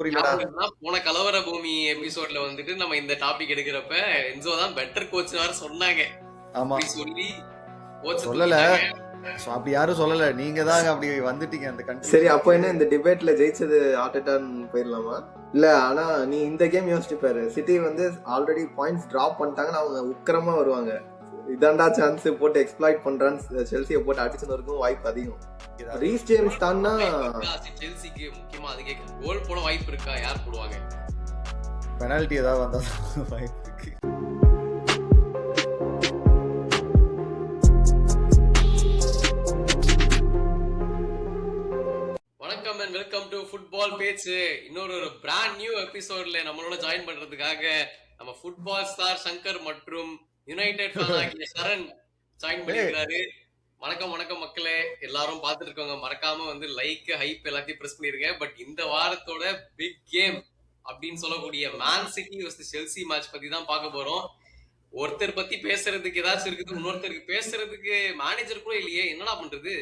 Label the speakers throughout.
Speaker 1: புரியலடா.
Speaker 2: ஞாபகம் இருக்குன்னா, போன கலவர பூமி எபிசோட்ல வந்துட்டு நம்ம இந்த டாபிக் எடுக்கிறப்ப என்சோ தான் பெட்டர் கோச் வேற சொன்னாங்க.
Speaker 1: ஆமா.
Speaker 2: அப்படி சொல்லி கோச்ச
Speaker 1: சொல்லல.
Speaker 2: தூக்கிட்டாங்க.
Speaker 1: அப்படி யாரும் சொல்லல. நீங்க தாங்க அப்படி வந்துட்டீங்க அந்த
Speaker 3: சரி,
Speaker 1: கன்க்ளூஷன்.
Speaker 3: அப்போ என்ன இந்த டிபேட்ல ஜெயிச்சது ஆர்டெட்டான்னு போயிடலாமா? இல்ல, ஆனா நீ இந்த கேம் யோசிச்சு பாரு. சிட்டி வந்து ஆல்ரெடி பாயிண்ட்ஸ் டிராப் பண்ணிட்டாங்கன்னு அவங்க உக்கிரமா வருவாங்க. இதாண்டா சான்ஸ் போட்டு எக்ஸ்ப்ளாய்ட் பண்றான்னு செல்சியை போட்டு அடிச்சுன்னு வரைக்கும் வாய்ப்பு அதிகம். ரீஸ் ஜேம்ஸ் தான்னா
Speaker 2: செல்சிக்கு முக்கியமா அது கேட்க கோல் போட வாய்ப்பு இருக்கா? யார் போடுவாங்க?
Speaker 1: பெனால்டி ஏதாவது வந்தா வாய்ப்பு இருக்கு.
Speaker 2: வணக்கம் அண்ட் வெல்கம் டு ஃபுட்பால் பேச்சு. இன்னொரு பிராண்ட் நியூ எபிசோட்ல நம்மளோட ஜாயின் பண்றதுக்காக நம்ம ஃபுட்பால் ஸ்டார் சங்கர் மற்றும் யுனைடெட் ஃபேன் ஆகிய சரண் ஜாயின் பண்ணிருக்காரு. வணக்கம் வணக்கம் மக்களே, எல்லாரும் பார்த்துட்டு இருக்கவங்க மறக்காம வந்து லைக் ஹைப் எல்லாத்தையும் பிரஸ் பண்ணிருங்க. பட் இந்த வாரத்தோட பிக் கேம் அப்படின்னு சொல்லக்கூடிய man city versus Chelsea match பத்தி தான் பார்க்க போறோம். ஒருத்தர் பத்தி பேசுறதுக்கு ஏதாச்சும் இருக்குது, இன்னொருத்தருக்கு பேசுறதுக்கு மேனேஜர் கூட இல்லையே, என்னடா பண்றது?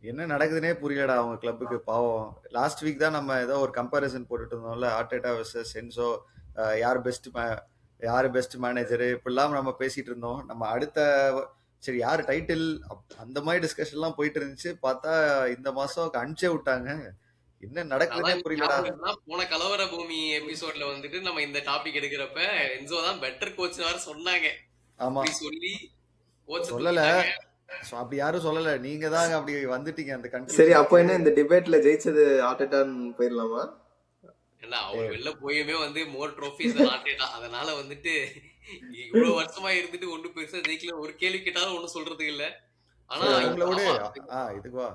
Speaker 1: என்ன நடக்குதுன்னே புரியலடா அவங்க கிளப்புக்கு. பாவம். லாஸ்ட் வீக் தான் நம்ம ஏதோ ஒரு கம்பேரிசன் போட்டுட்டு இருந்தோம்ல, ஆர்டெட்டா வர்சஸ் என்சோ, யார் பெஸ்ட் மேனேஜரு இப்படிலாம் நம்ம பேசிட்டு இருந்தோம். நம்ம அடுத்த சரி யார் டைட்டில் அந்த மாதிரி டிஸ்கஷன்லாம் போயிட்டு இருந்துச்சு. பார்த்தா இந்த மாசம் அனுப்பிச்சே விட்டாங்க. என்ன நடக்குதுன்னே புரியலடா.
Speaker 2: போன கலவர பூமி எபிசோட்ல வந்துட்டு நம்ம இந்த டாபிக் எடுக்கிறப்ப என்சோ தான் பெட்டர் கோச் வேற சொன்னாங்க.
Speaker 1: ஆமா.
Speaker 2: சொல்லி கோச்
Speaker 1: சொல்லல. அப்படி யாரும் சொல்லல. நீங்க தாங்க அப்படி வந்துட்டீங்க அந்த கன்க்ளூஷன்.
Speaker 3: சரி, அப்போ என்ன இந்த டிபேட்ல ஜெயிச்சது ஆர்டெட்டான்னு போயிடலாமா?
Speaker 2: இல்ல, அவர் வெளில போயுமே வந்து மோர் ட்ரோஃபிஸ் ஆர்டெட்டா. அதனால வந்துட்டு இவ்வளவு வருஷமா இருந்துட்டு ஒண்ணு பெருசா ஜெயிக்கல. ஒரு கேள்வி கேட்டாலும் ஒண்ணும் சொல்றதுக்கு இல்ல. ஆனா
Speaker 1: இதுவா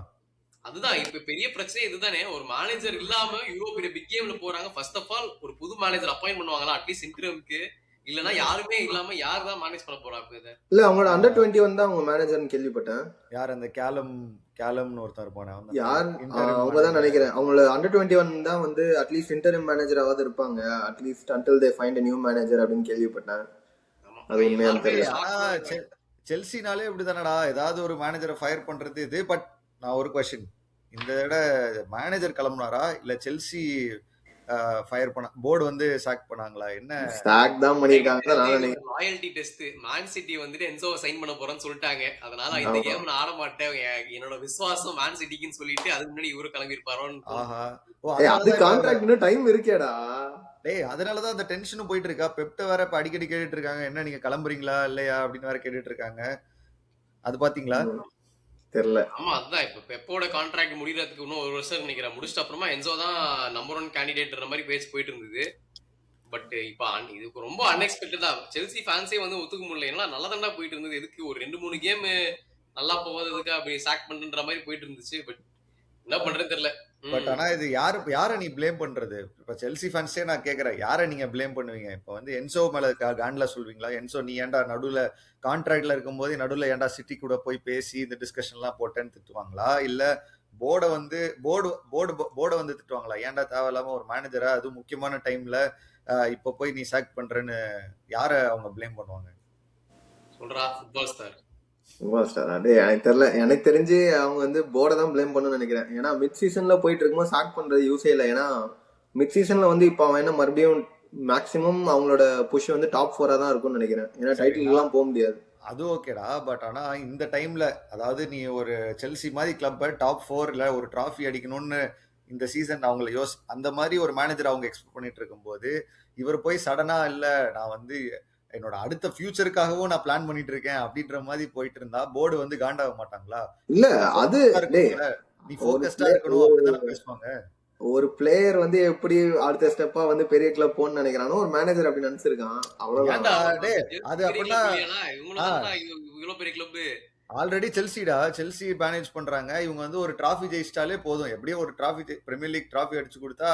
Speaker 2: அதுதான் இப்ப பெரிய பிரச்சனை இதுதானே. ஒரு மேனேஜர் இல்லாம இவ்வளவு பெரிய பிக் கேம்ல போறாங்க. ஃபர்ஸ்ட் ஆஃப் ஆல் ஒரு புது மேனேஜர் அப்பாயிண்ட் பண்ணுவாங்களா அட்லீஸ்ட் இன்டர்வியூக்கு? இல்லனா யாருமே இல்லாம யார் தான் மேனேஜ் பண்ண போறா இப்ப இத?
Speaker 3: இல்ல, அவங்களோட அண்டர் 21 தான் அவங்க மேனேஜர்னு கேள்விப்பட்டேன்.
Speaker 1: யார் அந்த கேலம்னு ஒருத்தர் இருப்பானே,
Speaker 3: யார் அவங்க தான் நினைக்கிறேன். அவங்களோட அண்டர் 21 தான் வந்து அட்லீஸ்ட் இன்டரிம் மேனேஜராவது இருப்பாங்க, at least until they find a new manager அப்படின்னு கேள்விப்பட்டேன். அது உண்மையா தெரியல.
Speaker 1: செல்சினாலே இப்படிதானடா, ஏதாவது ஒரு மேனேஜரை ஃபயர் பண்றது இது. பட் நான் ஒரு क्वेश्चन, இந்த விட மேனேஜர் கிளம்புனாரா இல்ல செல்சி ஃபயர் பண்ண போர்டு வந்து சாக் பண்ணாங்களா? என்ன
Speaker 3: சாக் தான் பண்ணிருக்காங்க.
Speaker 2: Loyalty test. மேன் சிட்டி வந்துட்டு என்சோவை சைன் பண்ண போறேன்னு சொல்லிட்டாங்க. அதனால இந்த கேம் நான் ஆட மாட்டேன், என்னோட விசுவாசம் மேன் சிட்டிக்குன்னு சொல்லிட்டு அதுக்கு முன்னாடி இவரு கிளம்பி இருப்பாரோன்னு.
Speaker 1: ஆஹா,
Speaker 3: அது கான்ட்ராக்ட் இன்னும் டைம் இருக்கேடா.
Speaker 1: டேய், அதனாலதான் அந்த டென்ஷனும் போயிட்டு இருக்கா. பெப்ட வேற இப்ப அடிக்கடி கேட்டுட்டு இருக்காங்க, என்ன நீங்க கிளம்புறீங்களா இல்லையா அப்படின்னு வேற கேட்டுட்டு இருக்காங்க. அது பாத்தீங்களா?
Speaker 3: தெரியல.
Speaker 2: ஆமா, அதுதான் இப்ப பெப்போட கான்ட்ராக்ட் முடியறதுக்கு இன்னும் ஒரு வருஷம் நினைக்கிறேன். முடிச்சிட்ட அப்புறமா என்சோ தான் நம்பர் 1 கேண்டிடேட்ன்ற மாதிரி பேச்சு போயிட்டு இருந்தது. பட் இப்ப இதுக்கு ரொம்ப அன்எக்ஸ்பெக்டடா செல்சி ஃபேன்ஸே வந்து ஒத்துக்க முடியல. ஏன்னா நல்லா தானே போயிட்டு இருந்தது, எதுக்கு ஒரு 2-3 கேம் நல்லா போவதுக்கு அப்படி சாக் பண்ற மாதிரி போயிட்டு இருந்துச்சு. பட் என்ன பண்றது தெரியல.
Speaker 1: பட் ஆனா இது யாரை நீ பிளேம் பண்றது? இப்ப செல்சி ஃபேன்ஸே நான் கேக்குறேன், யாரை நீங்க பிளேம் பண்ணுவீங்க? இப்ப வந்து என்சோ மேல காண்ட்ல சொல்வீங்களா? என்சோ நீ ஏன்டா நடுவுல கான்ட்ராக்ட்ல இருக்கும்போது நடுவுல ஏன்டா சிட்டி கூட போய் பேசி இந்த டிஸ்கஷன் எல்லாம் போட்டேன்னு திட்டுவாங்களா? இல்ல போர்டை வந்து திட்டுவாங்களா? ஏன்டா தேவையில்லாம ஒரு மேனேஜரா அது முக்கியமான டைம்ல இப்ப போய் நீ சாக் பண்றேன்னு யார அவங்க பிளேம் பண்ணுவாங்க?
Speaker 2: சொல்றா ஃபுட்பால் ஸ்டார்.
Speaker 3: எனக்கு தெரியல. எனக்கு தெரிஞ்சு அவங்க வந்து போர்டை தான் பிளேம் பண்ணணும்னு நினைக்கிறேன். ஏன்னா மிட் சீசன்ல போயிட்டு இருக்கும்போது சாக் பண்றது யூஸே இல்லை. ஏன்னா மிட் சீசன்ல வந்து இப்ப அவன் என்ன மறுபடியும் மேக்சிமம் அவங்களோட புஷ் வந்து டாப் 4 தான் இருக்கும்னு நினைக்கிறேன். ஏன்னா டைட்டில் எல்லாம் போக முடியாது.
Speaker 1: அது ஓகேடா. பட் ஆனா இந்த டைம்ல, அதாவது நீ ஒரு செல்சி மாதிரி கிளப்பை டாப் 4ல ஒரு டிராஃபி அடிக்கணும்னு இந்த சீசன் அவங்கள அந்த மாதிரி ஒரு மேனேஜர் அவங்க எக்ஸ்பெக்ட் பண்ணிட்டு இருக்கும்போது இவர் போய் சடனா இல்ல நான் வந்து என்னோட அடுத்த ஃபியூச்சருக்காகவும் நான் பிளான் பண்ணிட்டு இருக்கேன் அப்படின்ற மாதிரி போயிட்டு இருந்தா போர்டு வந்து காண்டாக மாட்டாங்களா?
Speaker 3: இல்ல, அது
Speaker 1: நீ ஃபோக்கஸ்டா இருக்கணும் அப்படிதான் பேசுவாங்க.
Speaker 3: ஒரு பிளேயர் வந்து எப்படி அடுத்த ஸ்டெப்பா வந்து பெரிய கிளப் போன்னு நினைக்கிறானோ ஒரு மேனேஜர் அப்படி நினைச்சிருக்கான். அவ்வளவுதான்.
Speaker 1: அது அப்படின்னா
Speaker 2: இவ்வளவு பெரிய கிளப்
Speaker 1: ஆல்ரெடி செல்சி மேனேஜ் பண்றாங்க. இவங்க வந்து ஒரு டிராஃபி ஜெயிச்சிட்டாலே போதும். எப்படியும் ஒரு டிராஃபி, பிரீமியர் லீக் டிராஃபி அடிச்சு கொடுத்தா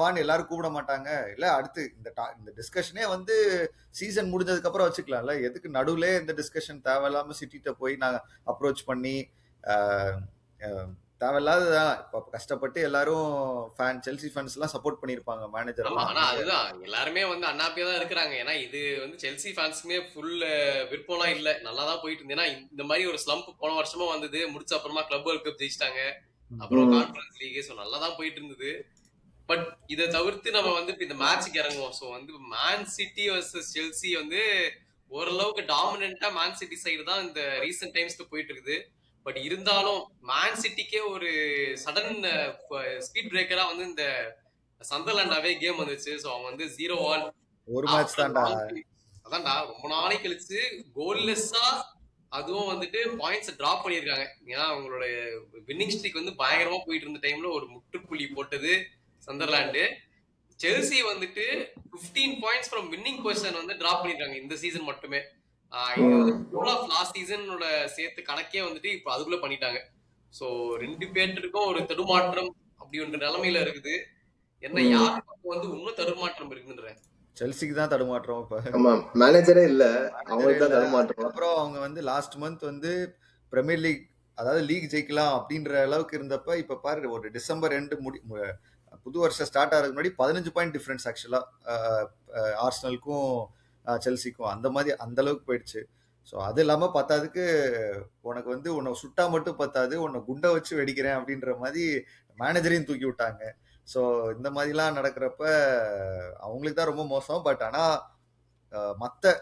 Speaker 1: வான்னு எல்லாரும் கூப்பிட மாட்டாங்க. இல்ல அடுத்து இந்த டிஸ்கஷனே வந்து சீசன் முடிஞ்சதுக்கு அப்புறம் வச்சுக்கலாம்ல. எதுக்கு நடுவுல இந்த டிஸ்கஷன் தேவையில்லாம சிட்டிட்ட போய் நான் அப்ரோச் பண்ணி தேவையில்லாததான். இப்ப கஷ்டப்பட்டு எல்லாரும் செல்சி ஃபேன்ஸ் எல்லாம் சப்போர்ட் பண்ணிருப்பாங்க மேனேஜர்.
Speaker 2: ஆனா அதுதான் எல்லாருமே வந்து அன்ஹாப்பியா தான் இருக்கிறாங்க. ஏன்னா இது வந்து செல்சி ஃபேன்ஸ்க்குமே ஃபுல் விருப்பம்லாம் இல்ல, நல்லா தான் போயிட்டு இருந்தது. ஏன்னா இந்த மாதிரி ஒரு ஸ்லம்ப் போன வருஷமா வந்தது, முடிச்ச அப்புறமா கிளப் வேர்ல்ட் கப் ஜெயிச்சிட்டாங்க, அப்புறம் கான்ஃபரன்ஸ் லீக், சோ நல்லா தான் போயிட்டு இருந்தது. பட் இதை தவிர்த்து நம்ம வந்து இப்ப இந்த மேட்சுக்கு இறங்குவோம். ஸோ வந்து மேன் சிட்டி வர்சஸ் செல்சி வந்து ஓரளவுக்கு டாமினண்டா மேன் சிட்டி சைடு தான் இந்த ரீசெண்ட் டைம்ஸ்க்கு போயிட்டு இருக்குது. பட் இருந்தாலும் மேன் சிட்டிக்கே ஒரு சடன் ஸ்பீட் பிரேக்கரா வந்து இந்த சந்தர்லாண்டாவே கேம் வந்துச்சு. ஸோ அவங்க வந்து 0-1
Speaker 1: ஒரு மேட்ச் தான்டா.
Speaker 2: அதான்டா ரொம்ப நாளைக்கு கழிச்சு கோல்லெஸ்ஸா அதுவும் வந்துட்டு பாயிண்ட்ஸ் டிராப் பண்ணியிருக்காங்க. ஏன்னா அவங்களோட வின்னிங் ஸ்ட்ரீக் வந்து பயங்கரமா போயிட்டு இருந்த டைம்ல ஒரு முற்றுப்புள்ளி போட்டது சந்தர்லாண்டு. செல்சி வந்துட்டு 15 பாயிண்ட்ஸ் ஃப்ரம் வின்னிங் பொசிஷன் வந்து டிராப் பண்ணிருக்காங்க இந்த சீசன் மட்டுமே. இது வந்து ஃபுல் ஆஃப் லாஸ்ட் சீசனோட சேர்த்து கணக்கே வந்துட்டு இப்போ அதுக்குள்ள பண்ணிட்டாங்க. ஸோ ரெண்டு பேர்த்துக்கும் ஒரு தடுமாற்றம் அப்படின்ற நிலைமையில இருக்குது. என்ன யார் பக்கம் வந்து இன்னும் தடுமாற்றம் இருக்குன்ற
Speaker 1: செல்சிக்கு தான் தடுமாற்றம் இப்ப.
Speaker 3: ஆமா, மேனேஜரே இல்ல, அவங்களுக்கு தான் தடுமாற்றம்.
Speaker 1: அப்புறம் அவங்க வந்து லாஸ்ட் மந்த் வந்து பிரீமியர் லீக், அதாவது லீக் ஜெயிக்கலாம் அப்படின்ற அளவுக்கு இருந்தப்ப இப்ப பாரு ஒரு டிசம்பர் 2 புது வருஷம் ஸ்டார்ட் ஆகிறதுக்கு முன்னாடி 15 பாயிண்ட் டிஃபரன்ஸ் ஆக்சுவலா ஆர்சனலுக்கும் செல்சிக்கும் அந்த மாதிரி அந்த அளவுக்கு போயிடுச்சு. ஸோ அது இல்லாமல் பத்தாதுக்கு உனக்கு வந்து உன்னை சுட்டா மட்டும் பத்தாது, உன்னை குண்டை வச்சு வெடிக்கிறேன் அப்படின்ற மாதிரி மேனேஜரையும் தூக்கி விட்டாங்க. ஸோ இந்த மாதிரிலாம் நடக்கிறப்ப அவங்களுக்கு தான் ரொம்ப மோசம். பட் ஆனால் மற்ற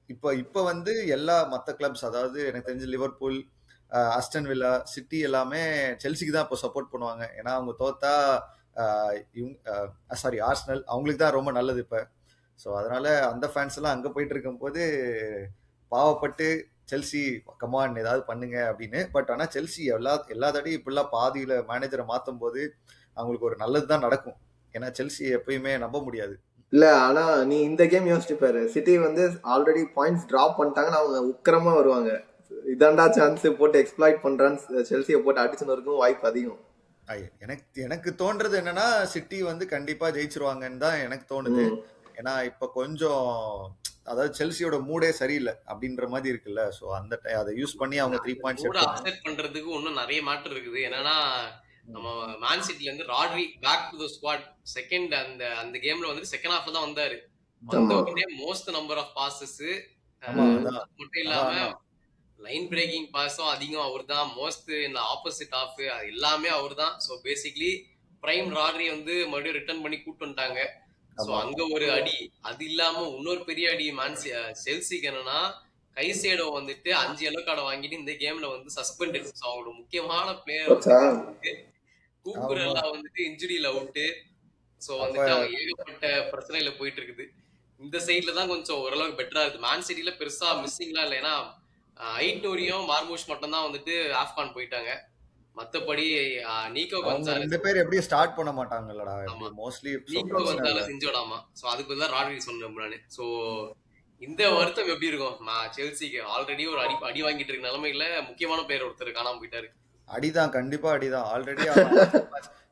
Speaker 1: இப்போ வந்து எல்லா மற்ற கிளப்ஸ், அதாவது எனக்கு தெரிஞ்ச லிவர்பூல், அஸ்டன் வில்லா, சிட்டி எல்லாமே செல்சிக்கு தான் இப்போ சப்போர்ட் பண்ணுவாங்க. ஏன்னா அவங்க தோத்தா சாரி ஆர்சனல் அவங்களுக்கு தான் ரொம்ப நல்லது இப்போ. ஸோ அதனால அந்த ஃபேன்ஸ் எல்லாம் அங்கே போயிட்டு இருக்கும்போது பாவப்பட்டு செல்சி கமான் ஏதாவது பண்ணுங்க அப்படின்னு. பட் ஆனால் செல்சி எல்லா தடையும் இப்படிலாம் பாதியில் மேனேஜரை மாற்றும் போது அவங்களுக்கு ஒரு நல்லது தான் நடக்கும். ஏன்னா செல்சி எப்பயுமே நம்ப முடியாது.
Speaker 3: இல்ல, ஆனா நீ இந்த கேம் யோசிச்சு பாரு, சிட்டி வந்து ஆல்ரெடி பாயிண்ட்ஸ் டிராப் பண்ணிட்டாங்கன்னா அவங்க உக்கிரமா வருவாங்க. இதாண்டா சான்ஸ் போட்டு எக்ஸ்ப்ளாய்ட் பண்றான்னு செல்சியை போட்டு அடிச்சுன்னு இருக்கும் வாய்ப்பு அதிகம்.
Speaker 1: எனக்கு தோன்றது என்னன்னா சிட்டி வந்து கண்டிப்பா ஜெயிச்சிருவாங்கன்னு தான் எனக்கு தோணுது. ஏன்னா இப்ப கொஞ்சம் அதாவது செல்சியோட மூடே சரியில்லை அப்படின்ற மாதிரி இருக்குல்ல. ஸோ அந்த அதை யூஸ் பண்ணி அவங்க 3 பாயிண்ட்ஸ்
Speaker 2: அப்செட் பண்றதுக்கு இன்னும் நிறைய மேட்டர் இருக்குது. என்னன்னா நம்ம மேன் சிட்டில இருந்து Rodri back to the squad second அந்த கேம்ல வந்து செகண்ட் ஹாஃப்ல தான் வந்தாரு. வந்தவொடனே மோஸ்ட் நம்பர் ஆஃப் பாசஸ் மட்டும் இல்லாம லைன் பிரேக்கிங் பாஸும் அதிகம் அவர் தான். மோஸ்ட் இந்த ஆப்போசிட் ஆஃப் அது எல்லாமே அவர் தான். ஸோ பேசிக்லி பிரைம் ராட்ரி வந்து மறுபடியும் ரிட்டர்ன் பண்ணி கூட்டு வந்துட்டாங்க. ஸோ அங்க ஒரு அடி. அது இல்லாம இன்னொரு பெரிய அடி செல்சிக்கு என்னன்னா கைசேடோ வந்துட்டு 5 எல்லோ கார்டை வாங்கிட்டு இந்த கேம்ல வந்து சஸ்பெண்டட். ஸோ அவங்களோட முக்கியமான பிளேயர் கூக்குரல்லா வந்துட்டு இன்ஜுரியில அவுட்டு. ஸோ வந்துட்டு அவங்க ஏகப்பட்ட பிரச்சனையில போயிட்டு இருக்குது. இந்த சைட்ல தான் கொஞ்சம் ஓரளவுக்கு பெட்டரா இருக்கு. மேன் சிட்டில பெருசா மிஸ்ஸிங்லாம் இல்லை. ஏன்னா ஐட்டோரியும் மார்மூஷ் மட்டும் தான் வந்துட்டு ஆப்கான் போயிட்டாங்க. மத்தபடி நீக்கோ
Speaker 1: கோன்சாலஸ் 2 பேர் எப்படி ஸ்டார்ட் பண்ண மாட்டாங்கலடா. மோஸ்ட்லி
Speaker 2: நீக்கோ கோன்சாலஸ் இன்ஜூர்டாமா. சோ அதுக்கு பதிலா ராட்ரி சொன்னேன் நானு. சோ இந்த வருத்தம் எப்படி இருக்கும் செல்சிக்கு? ஆல்ரெடி ஒரு அடி வாங்கிட்டு இருக்க நிலைமையில முக்கியமான பிளேயர் ஒருத்தர் காணாம போயிட்டாரு.
Speaker 1: அடிதான், கண்டிப்பா அடிதான். ஆல்ரெடி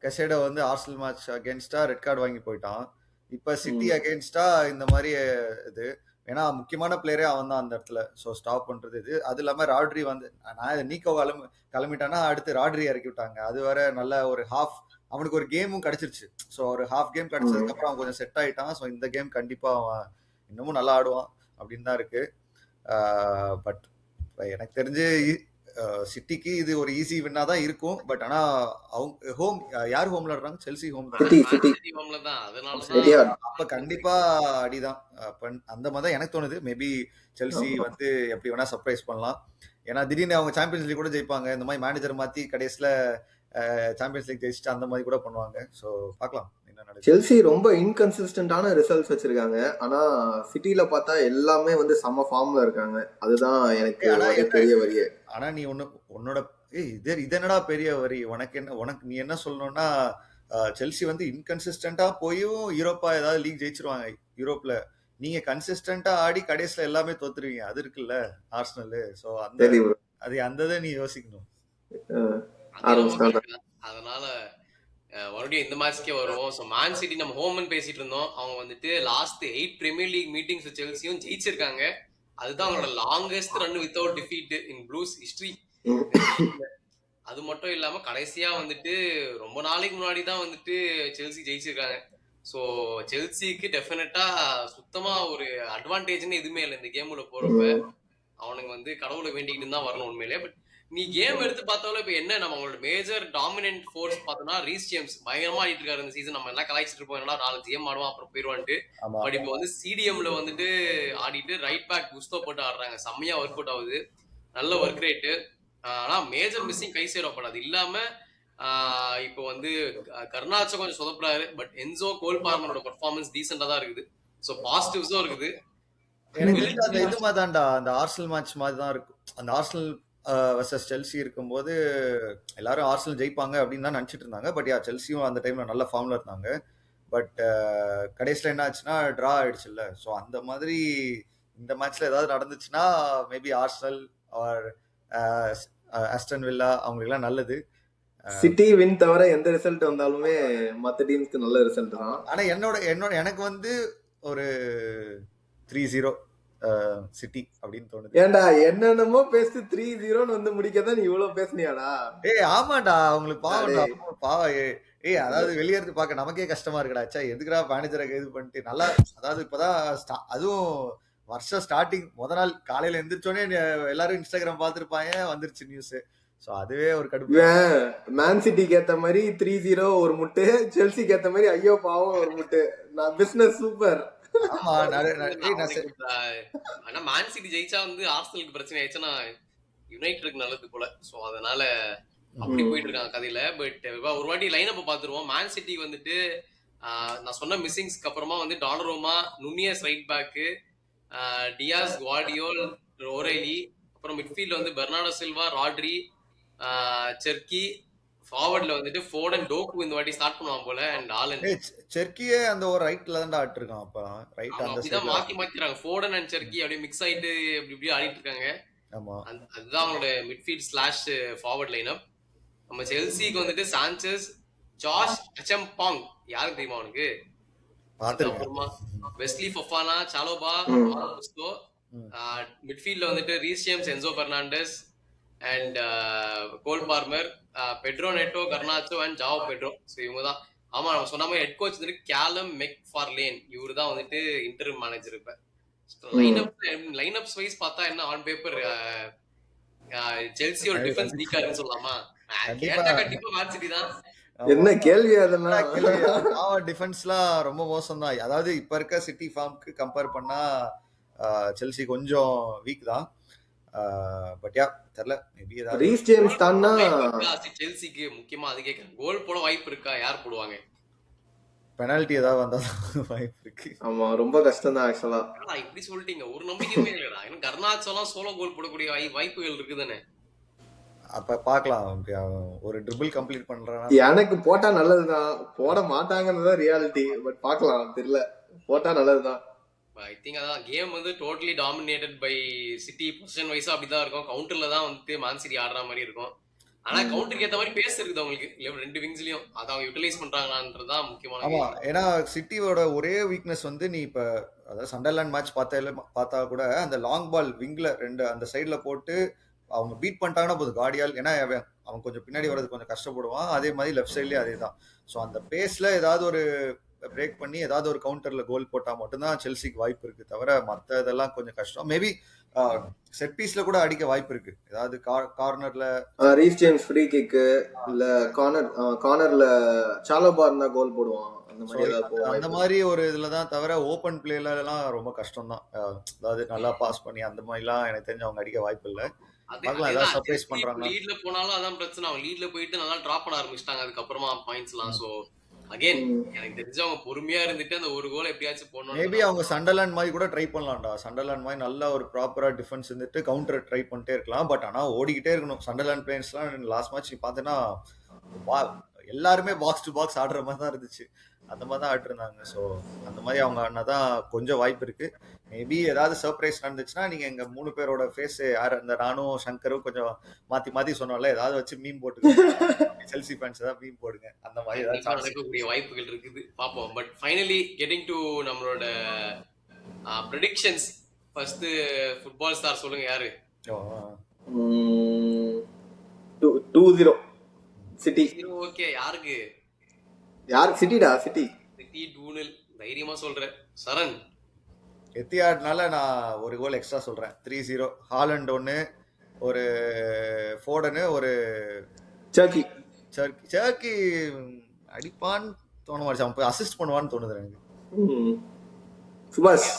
Speaker 1: கசேடோ வந்து ஆர்சனல் மேட்ச் அகேன்ஸ்டா ரெட் கார்டு வாங்கி போயிட்டான். இப்ப சிட்டி அகேன்ஸ்டா இந்த மாதிரி இது. ஏன்னா முக்கியமான பிளேயரே அவன் தான் அந்த இடத்துல. ஸோ ஸ்டாப் பண்றது இது. அது இல்லாம ராட்ரி வந்து நான் நீக்கோ கிளம்பிட்டானா அடுத்து ராட்ரி இறக்கி விட்டாங்க. அது வேற நல்ல ஒரு அவனுக்கு ஒரு கேமும் கிடைச்சிருச்சு. ஸோ ஒரு ஹாஃப் கேம் கிடைச்சதுக்கு அப்புறம் அவன் கொஞ்சம் செட் ஆயிட்டான். ஸோ இந்த கேம் கண்டிப்பா அவன் இன்னமும் நல்லா ஆடுவான் அப்படின்னு தான் இருக்கு. பட் எனக்கு தெரிஞ்சு சிட்டிக்கு இது ஒரு ஈஸி வின்னா தான் இருக்கும். பட் ஆனா அவங்க ஹோம் யார் ஹோம்ல ஆடுறாங்க? செல்சி ஹோம் தான். அப்ப கண்டிப்பா அடிதான் அந்த மாதிரி தான் எனக்கு தோணுது. மேபி செல்சி வந்து எப்படி வேணா சர்ப்ரைஸ் பண்ணலாம். ஏன்னா திடீர்னு அவங்க சாம்பியன்ஸ் லீக் கூட ஜெயிப்பாங்க. இந்த மாதிரி மேனேஜர் மாத்தி கடைசியில சாம்பியன்ஸ் லீக் ஜெயிச்சுட்டு அந்த மாதிரி கூட பண்ணுவாங்க. ஸோ பார்க்கலாம் என்ன நடக்குது.
Speaker 3: செல்சி ரொம்ப இன்கன்சிஸ்டன்டான ரிசல்ட்ஸ் வச்சிருக்காங்க. ஆனா சிட்டில பார்த்தா எல்லாமே வந்து சம ஃபார்ம்ல இருக்காங்க. அதுதான் எனக்கு பெரிய வரியே.
Speaker 1: ஆனா நீ உன்னோட இது என்னடா பெரிய வரி? உனக்கு நீ என்ன சொல்லணும்னா செல்சி வந்து இன்கன்சிஸ்டன்டா போயும் யூரோப்பா ஏதாவது லீக் ஜெயிச்சிருவாங்க. யூரோப்ல நீங்க கன்சிஸ்டன்டா ஆடி கடைசியில எல்லாமே தோத்துருவீங்க. அது இருக்குல்ல ஆர்சனல். ஸோ அந்த நீ யோசிக்கணும்.
Speaker 2: அதனால மறுபடியும் இந்த மேட்ச்க்கே வருவோம். ஸோ மேன் சிட்டி நம்ம ஹோம்னு பேசிட்டு இருந்தோம். அவங்க வந்துட்டு லாஸ்ட் 8 பிரீமியர் லீக் மீட்டிங்ஸ் செல்சியும் ஜெயிச்சிருக்காங்க. அதுதான் அவங்களோட லாங்கஸ்ட் ரன் வித்தவுட் டிஃபீட் இன் ப்ளூஸ் ஹிஸ்டரி. அது மட்டும் இல்லாம கடைசியா வந்துட்டு ரொம்ப நாளைக்கு முன்னாடி தான் வந்துட்டு செல்சி ஜெயிச்சிருக்காங்க. ஸோ செல்சிக்கு டெஃபினட்டா சுத்தமா ஒரு அட்வான்டேஜ்னு எதுவுமே இல்லை இந்த கேம்ல போறப்ப. அவனுக்கு வந்து கடவுளை வேண்டிக்கிட்டு தான் வரணும் உண்மையிலே. பட் நீ கேம் எடுத்து பார்த்தாலும் இப்ப என்ன நம்ம அவங்களோட மேஜர் டாமினன்ட் ஃபோர்ஸ் பார்த்தோம்னா ரீஸ் ஜேம்ஸ் பயங்கரமா ஆடிட்டு இருக்காரு இந்த சீசன். நம்ம எல்லாம் கலாய்ச்சிட்டு இருப்போம், என்னடா 4 கேம் ஆடுவான் அப்புறம் போயிடுவான்ட்டு.
Speaker 1: ஆமா
Speaker 2: பட் இப்போ வந்து சிடிஎம்ல வந்துட்டு ஆடிட்டு ரைட் பேக் குஸ்தோ போட்டு ஆடுறாங்க. செம்மையா ஒர்க் அவுட் ஆகுது, நல்ல ஒர்க் ரேட்டு. ஆனா மேஜர் மிஸ்ஸிங் கை சேரப்படாது. இல்லாம இப்போ வந்து கர்நாச்சோ கொஞ்சம் சொதப்புறாரு. பட் என்சோ கோல் பார்மனோட பெர்ஃபார்மன்ஸ் டீசெண்டா தான் இருக்குது. ஸோ பாசிட்டிவ்ஸும் இருக்குது.
Speaker 1: எனக்கு தெரிஞ்சு அந்த இது மாதிரி தான்டா, அந்த ஆர்சனல் மேட்ச் மாதிரி தான் இருக்கும். அந்த ஆர்சனல் வர்சஸ் செல்சி இருக்கும்போது எல்லாரும் ஆர்சனல் ஜெயிப்பாங்க அப்படின்னு தான் நினச்சிட்டு இருந்தாங்க. பட் யா செல்சியும் அந்த டைம்ல நல்ல ஃபார்ம்ல இருந்தாங்க. பட் கடைசியில் என்ன ஆச்சுன்னா ட்ரா ஆயிடுச்சுல்ல. ஸோ அந்த மாதிரி இந்த மேட்ச்ல ஏதாவது நடந்துச்சுன்னா maybe Arsenal or Aston Villa அவங்களுக்குலாம் நல்லது.
Speaker 3: சிட்டி வின் தவிர எந்த ரிசல்ட் வந்தாலுமே மத்த டீம்ஸ்க்கு நல்ல ரிசல்ட் தான்.
Speaker 1: ஆனா எனக்கு வந்து ஒரு 3-0 சிட்டி அப்படின்னு தோணுது.
Speaker 3: ஏன்டா என்னென்னமோ பேசி 3-0 வந்து முடிக்கதான் நீ இவ்வளவு பேசுனியாடா?
Speaker 1: ஆமாடா, அவங்களுக்கு பாவம்டா, பாவம். அதாவது வெளியேறது பார்க்க நமக்கே கஷ்டமா இருக்குடா. சே எதுக்குடா மேனேஜரை இது பண்ணிட்டு நல்லா. அதாவது இப்பதான் அதுவும் வருஷம் ஸ்டார்டிங் முத நாள் காலையில எந்திரிச்சோடனே எல்லாரும் இன்ஸ்டாகிராம் பார்த்துருப்பாங்க, வந்துருச்சு நியூஸ். ஸோ அதுவே ஒரு கடுப்பு.
Speaker 3: மேன் சிட்டிக்கு ஏத்த மாதிரி 3-0 ஒரு முட்டு, செல்சிக்கு ஏத்த மாதிரி ஐயோ பாவம் ஒரு முட்டு. நான் பிசினஸ் சூப்பர்.
Speaker 1: ஆமா
Speaker 2: ஆனா மேன் சிட்டி ஜெயிச்சா வந்து ஆர்சனலுக்கு பிரச்சனை ஆயிடுச்சுன்னா யுனைடெடுக்கு நல்லது போல. சோ அதனால அப்படி போயிட்டு இருக்காங்க கதையில. பட் ஒரு வாட்டி லைன் அப் பாத்துருவோம். மேன் சிட்டி வந்துட்டு நான் சொன்ன மிஸ்ஸிங்ஸ்க்கு அப்புறமா வந்து டானரோமா, நுனியஸ் ரைட் பேக்கு, டியாஸ், குவார்டியோல், ஓரைலி, அப்புறம் மிட்ஃபீல்ட்ல வந்து பெர்னார்டோ சில்வா, ராட்ரி, செர்கி, ஃபார்வர்ட்ல வந்துட்டு ஃபோடன், டோக்கு இந்த வாட்டி ஸ்டார்ட் பண்ணுவாங்க போல. அண்ட் ஆலன்
Speaker 1: செர்கியே அந்த ஒரு ரைட்ல தான் ஆடிட்டு இருக்கான். அப்ப ரைட் அந்த
Speaker 2: அப்படிதான் மாத்தி மாத்திறாங்க. ஃபோடன் அண்ட் செர்கி அப்படியே மிக்ஸ் ஆயிட்டு இப்படி இப்படி ஆடிட்டு இருக்காங்க.
Speaker 1: ஆமா,
Speaker 2: அதுதான் அவங்களோட midfield slash forward line up. நம்ம செல்சிக்கு வந்துட்டு சாnchez, ஜாஷ் அச்சம்பாங், யாருக்கு தெரியுமா அவனுக்கு? அப்புறமா வெஸ்லி ஃபொஃபானா, சாலோபா, மார்கோஸ்கோ. மிட்ஃபீல்ட்ல வந்துட்டு Reece James, Enzo Fernandez and Cole Palmer, Pedro Neto, Garnacho and Joao Pedro. So இவங்க தான். ஆமா, நம்ம சொன்ன மாதிரி ஹெட் கோச் வந்துட்டு கேலம் மெக்ஃபார்லேன். இவரு தான் வந்துட்டு இன்டர் மேனேஜர். இப்ப லைன் அப்ஸ் வைஸ் பார்த்தா என்ன ஆன் பேப்பர் செல்சியோட டிஃபென்ஸ் வீக்கா இருக்குன்னு சொல்லலாமா? கேட்டா கண்டிப்பா மேன் சிட்டி தான்.
Speaker 3: என்ன கேள்வி அதெல்லாம்?
Speaker 1: டிஃபென்ஸ்லாம் ரொம்ப மோசம் தான். அதாவது இப்ப இருக்க சிட்டி ஃபார்முக்கு கம்பேர் பண்ணா செல்சி கொஞ்சம் வீக் தான். பட் யா தெரியல, மேபி ஏதாவது
Speaker 3: ரீஸ் ஜேம்ஸ் தான்னா
Speaker 2: செல்சிக்கு முக்கியமா அது கேக்குறேன். கோல் போட வாய்ப்பு இருக்கா? யார் போடுவாங்க?
Speaker 1: பெனால்டி ஏதாவது வந்தா வாய்ப்பு இருக்கு.
Speaker 3: ஆமா, ரொம்ப கஷ்டம் தான் ஆக்சுவலா.
Speaker 2: இப்படி சொல்லிட்டீங்க, ஒரு நம்பிக்கையுமே இல்லடா. ஏன்னா கர்நாச்சோலாம் சோலோ கோல் போடக்கூடிய வாய்ப்புகள் இருக்குதானே?
Speaker 1: அப்ப பாக்கலாம், ஒரு ட்ரிபிள் கம்ப்ளீட் பண்றானா.
Speaker 3: எனக்கு போட்டா நல்லதுதான், போட மாட்டாங்கன்னு ரியாலிட்டி. பட் பாக்கலாம், தெரியல. போட்டா நல்லதுதான்.
Speaker 2: ஐ திங்க் அதான் கேம் வந்து totally dominated by City. Position வைஸா அப்படிதான் இருக்கும். கவுண்டர்ல தான் வந்து மேன் சிட்டி ஆடுற மாதிரி இருக்கும். ஆனா கவுண்டருக்கு ஏத்த மாதிரி பேஸ் இருக்குது அவங்களுக்கு ரெண்டு விங்ஸ்லயும். அதை அவங்க யூட்டிலைஸ் பண்றாங்களான்றதுதான் முக்கியமான.
Speaker 1: ஆமா, ஏன்னா சிட்டியோட ஒரே வீக்னஸ் வந்து நீ இப்ப அதாவது சண்டர்லாண்ட் மேட்ச் பார்த்தா கூட அந்த லாங் பால் விங்ல ரெண்டு அந்த சைட்ல போட்டு அவங்க பீட் பண்ணிட்டாங்கன்னா போதும் கார்டியால். ஏன்னா அவன் கொஞ்சம் பின்னாடி வர்றது கொஞ்சம் கஷ்டப்படுவான். அதே மாதிரி லெஃப்ட் சைட்லயும் அதே தான். ஸோ அந்த பேஸ்ல ஏதாவது ஒரு பிரேக் பண்ணி ஏதாவது ஒரு கவுண்டர்ல கோல் போட்டா மட்டும்தான் செல்சிக்கு வாய்ப்பு இருக்கு. தவிர மற்ற இதெல்லாம் கொஞ்சம் கஷ்டம். மேபி செட் பீஸ்ல கூட அடிக்க வாய்ப்பு இருக்கு. ஏதாவது கார்னர்ல
Speaker 3: ரீஸ் ஜேம்ஸ் ஃப்ரீ கிக் இல்ல கார்னர்ல சாலோபா இருந்தா கோல் போடுவான்.
Speaker 1: அந்த மாதிரி ஒரு இதுலதான். தவிர ஓபன் பிளேல எல்லாம் ரொம்ப கஷ்டம் தான். அதாவது நல்லா பாஸ் பண்ணி அந்த மாதிரி எல்லாம் எனக்கு தெரிஞ்சு அவங்க அடிக்க வாய்ப்பு இல்லை. சர்ப்ரைஸ் பண்றாங்க.
Speaker 2: லீட்ல போனாலும் அதான் பிரச்சனை. அவங்க லீட்ல போயிட்டு நல்லா டிராப் பண்ண ஆரம்பிச்சிட்டாங்க அதுக்கப்புறமா பாயிண்ட்ஸ் எல்லாம். சோ அகைன் எனக்கு தெரிஞ்சு அவங்க பொறுமையா இருந்துட்டு அந்த ஒரு கோல் எப்படியாச்சும் போடணும்.
Speaker 1: மேபி அவங்க சண்டர்லாண்ட் மாதிரி கூட ட்ரை பண்ணலாம்டா. சண்டர்லாண்ட் மாதிரி நல்ல ஒரு ப்ராப்பரா டிஃபென்ஸ் இருந்துட்டு கவுண்டர் ட்ரை பண்ணிட்டே இருக்கலாம். பட் ஆனா ஓடிக்கிட்டே இருக்கணும். சண்டர்லாண்ட் பிளேயர்ஸ்லாம் லாஸ்ட் மேட்ச் பார்த்தீங்கன்னா எல்லாருமே பாக்ஸ் டு பாக்ஸ் ஆடுற மாதிரி தான் இருந்துச்சு. அந்த மாதிரி தான் ஆடிருந்தாங்க. ஸோ அந்த மாதிரி அவங்க ஆடினாதான் கொஞ்சம் வாய்ப்பு இருக்கு. மேபி ஏதாவது சர்ப்ரைஸ் நடந்துச்சுன்னா நீங்க எங்க 3 பேரோட ஃபேஸ் யார் அந்த நானும் சங்கரும் கொஞ்சம் மாத்தி மாத்தி சொன்னோம்ல, ஏதாவது வச்சு மீம் போட்டுக்கோங்க. செல்சி ஃபேன்ஸ் ஏதாவது மீம் போடுங்க. அந்த மாதிரி ஏதாவது
Speaker 2: நடக்கக்கூடிய வாய்ப்புகள் இருக்குது, பார்ப்போம். பட் ஃபைனலி கெட்டிங் டு நம்மளோட ப்ரெடிக்ஷன்ஸ். ஃபர்ஸ்ட் ஃபுட்பால் ஸ்டார் சொல்லுங்க, யாரு?
Speaker 3: 2-0 சிட்டி.
Speaker 2: ஓகே, யாருக்கு?
Speaker 3: சிட்டிடா, சிட்டி
Speaker 2: 2-0 தைரியமா சொல்றேன். சரண்?
Speaker 1: எத்தியாட்னால நான் ஒரு கோல் எக்ஸ்ட்ரா சொல்றேன். 3-0 ஹாலண்ட் 1, ஒரு ஃபோடனு, ஒரு
Speaker 3: சர்க்கி.
Speaker 1: சர்க்கி அடிப்பான்னு தோண மாட்டேன். அவன் போய் அசிஸ்ட் பண்ணுவான்னு தோணுது எனக்கு.
Speaker 3: சுபாஷ்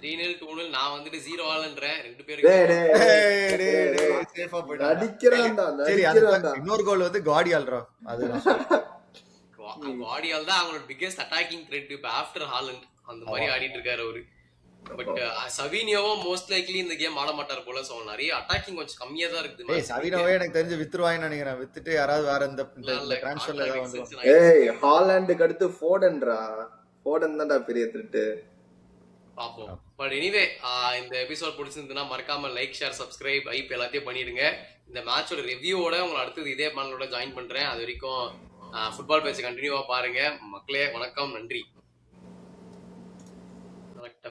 Speaker 2: 3-0 2-0 நான் வந்துட்டு 0 ஆல்ன்றேன். 2
Speaker 3: டேய்
Speaker 2: பேருக்கு
Speaker 3: டேய்
Speaker 1: சேஃபா போயிட்டான்.
Speaker 3: நடிக்கிறான்டா
Speaker 1: சரி, அது
Speaker 3: நடிக்கிறான்டா.
Speaker 1: இன்னொரு கோல் வந்து கார்டியால்ரா. அது நான் சொல்றேன்.
Speaker 2: கார்டியால் தான் அவங்களோட பிக்கெஸ்ட் அட்டாக்கிங் த்ரெட் இப்போ ஆஃப்டர் ஹாலண்ட் அந்த மாதிரி ஆடிட்டு இருக்காரு அவரு. பட் சவீனியோவும் மோஸ்ட் லைக்லி இந்த கேம் ஆட மாட்டார் போல. சோ நிறைய அட்டாக்கிங் கொஞ்சம் கம்மியா தான் இருக்குது.
Speaker 1: ஏய் சவீனோவே எனக்கு தெரிஞ்சு வித்துருவாங்கன்னு நினைக்கிறேன். வித்துட்டு யாராவது வேற இந்த டிரான்ஸ்ஃபர்ல ஏதாவது வந்துரும்.
Speaker 3: ஏய் ஹாலாண்டுக்கு அடுத்து ஃபோடன்டா. ஃபோடன் தான்டா பெரிய த்ரெட்.
Speaker 2: பாப்போம். பட் எனிவே இந்த எபிசோட் பிடிச்சிருந்ததுன்னா மறக்காம லைக், ஷேர், சப்ஸ்கிரைப், ஐப் எல்லாத்தையும் பண்ணிடுங்க. இந்த மேட்சோட ரிவ்யூவோட உங்களை அடுத்தது இதே பேனலோட ஜாயின் பண்றேன். அது வரைக்கும் ஃபுட்பால் பேட்ச் கண்டினியூவா பாருங்க. மக்களே வணக்கம், நன்றி.